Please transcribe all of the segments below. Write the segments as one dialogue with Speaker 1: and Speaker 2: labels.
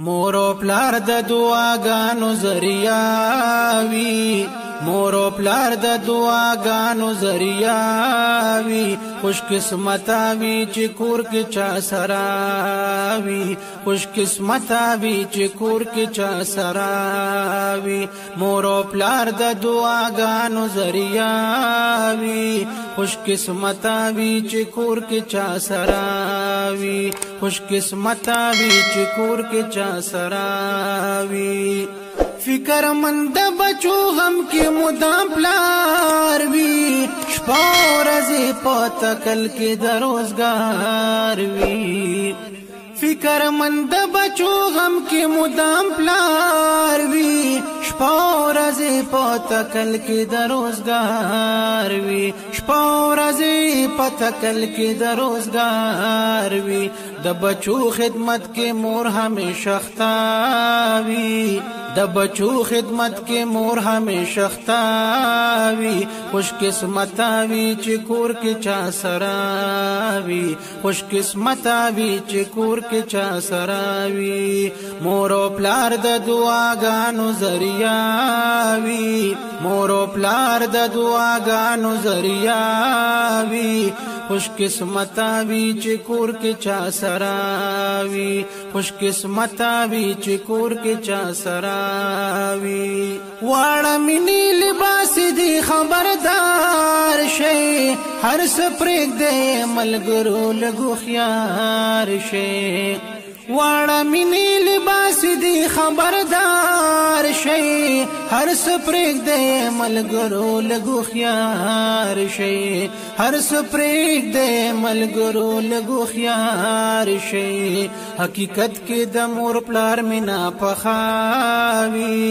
Speaker 1: مور او پلار د دعاګانو ذریعہ وی مور او پلار د دعاګانو ذریعہ وی خوش قسمت وی چې کور کې چا سرا وی خوش قسمت وی چې کور کې چا سرا وی مور او پلار د دعاګانو ذریعہ وی خوش قسمت وی چې کور کې چا سرا وی خوش قسمت وی چې کور کې چا سراوی فکر مند بچو غم کې مدام پلار وی شپه ورځې په تکل کې د روزګار وی فکر مند بچو غم کې مدام پلار وی شپه ورځې په تکل کې د روزګار وی شپه ورځې په تکل کې د روزګار وی د بچو خدمت کې مور همیشه ختا وی د بچو خدمت کې مور همیشه ختا وی خوش قسمت وی چې کور کې چا سرا وی خوش قسمت وی چې کور کې چا سرا وی مور او پلار د دعاګانو ذریعہ وی مور او پلار د دعاګانو ذریعہ وی خوش قسمت وی چې کور کې چا سرا وی خوش قسمت وی چې کور کې چا سرا وی واړه مینی لباس دی خبردار شي هر سپریک دی ملګرو لګو خيار شي واړه مینی لباس دی خبردار شي هر سپریک دی ملګرو لګو خيار شي هر سپریک دی ملګرو لګو خيار شي حقیقت کې د مور پلار مینا پخاوي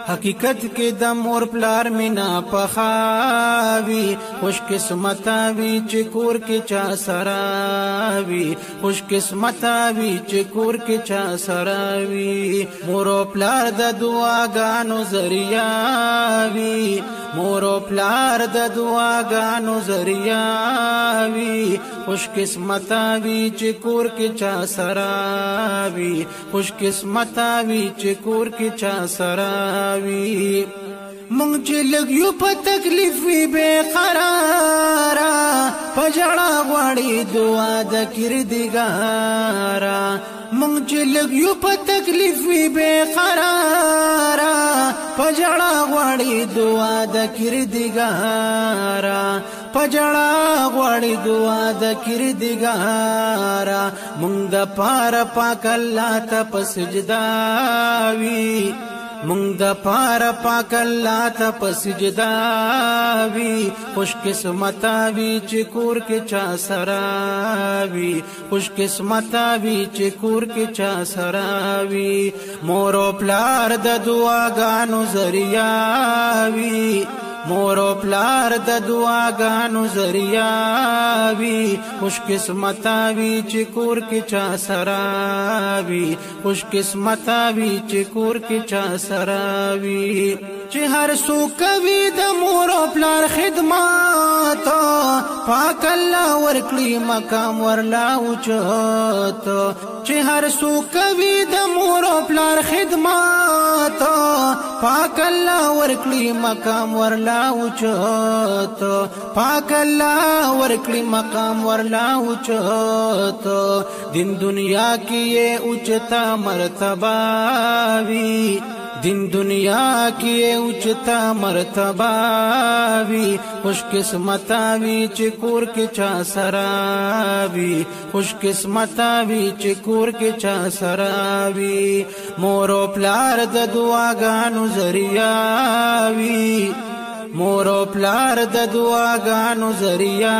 Speaker 1: حقیقت کې د مور پلار مینا پخاوي خوش قسمت وی چې کور کې چا سرا وی خوش قسمت وی چې کور کې چا سرا وی مور او پلار د دعاګانو ذریعہ وی مور او پلار د دعاګانو ذریعہ وی خوش قسمت وی چې کور کې چا سرا وی خوش قسمت وی چې کور کې چا سرا وی مونږ چې لګ یو په تکلیف وی بے قرارا پجړه غواړي دعا د کردګارا مونږ چې لګ یو په تکلیف وی بے قرارا پجړه غواړي دعا د کردګارا پجړه غواړي دعا د کردګارا مونږ د پار پاک الله ته پسجدا وی مونږ د پار پاک الله ته پسجدا وی خوش قسمت وی چې کور کې چا سرا وی خوش قسمت وی چې کور کې چا سرا وی مور او پلار د دعاګانو ذریعہ وی مور او پلار د دعاګانو ذریعہ وی خوش قسمت وی چې کور کې چا سرا وی خوش قسمت وی چې کور کې چا سرا وی چې هر څوک وی د مور او پلار خدمت پاک الله ورکړي مقام ورلا اوچت چې هر څوک وی د مور او پلار خدمت پاک الله ورکړي مقام ورلا اوچت پاک الله ورکړي مقام ورلا اوچت دین دنیا کې اوچتا مرتبه وی دین دنیا کې اوچتا مرتبه وی خوش قسمت وی چې کور کې چا سرا وی خوش قسمت وی چې کور کې چا سرا وی مور او پلار د دعاګانو ذریعہ وی مور او پلار د دعاګانو ذریعہ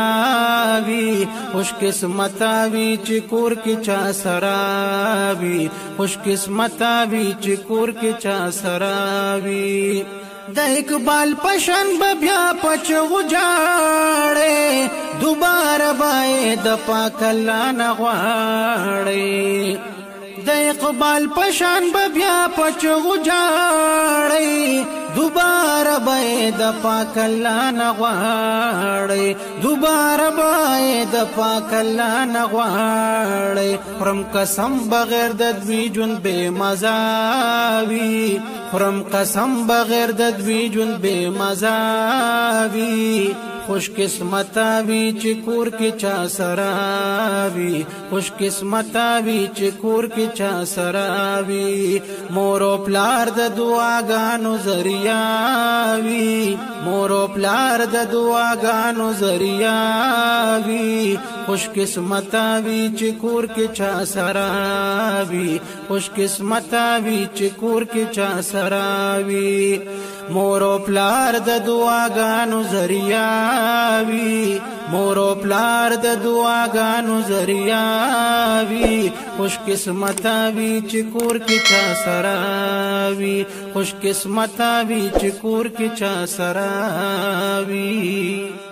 Speaker 1: وی خوش قسمت وی چې کور کې چا سرا وی خوش قسمت وی چې کور کې چا سرا وی د اقبال پشن بیا پچو جاړې دوباره باید پاک الله نه غواړې د اقبال پشان بیا پچو جاړې دوباره به د پاک الله نه غواړئ دوباره به د پاک الله نه غواړئ خورم قسم بغیر د دوی ژوند بې مزه وي خورم قسم بغیر د دوی ژوند بې مزه وي خوش قسمتا وی چې کور کې چا سره وي خوش قسمتا وی چې کور کې چا سره وي مور او پلار د دعاګانو ذریعہ وي مور او پلار د دعاګانو ذریعہ وي خوش قسمتا وی چې کور کې چا سره وي خوش قسمتا وی چې کور کې چا سره وي مور او پلار د دعاګانو ذریعہ وی مور او پلار د دعاګانو ذریعہ وی خوش قسمتا وی چې کور کې چا سره وي خوش قسمتا وی چې کور کې چا سره وي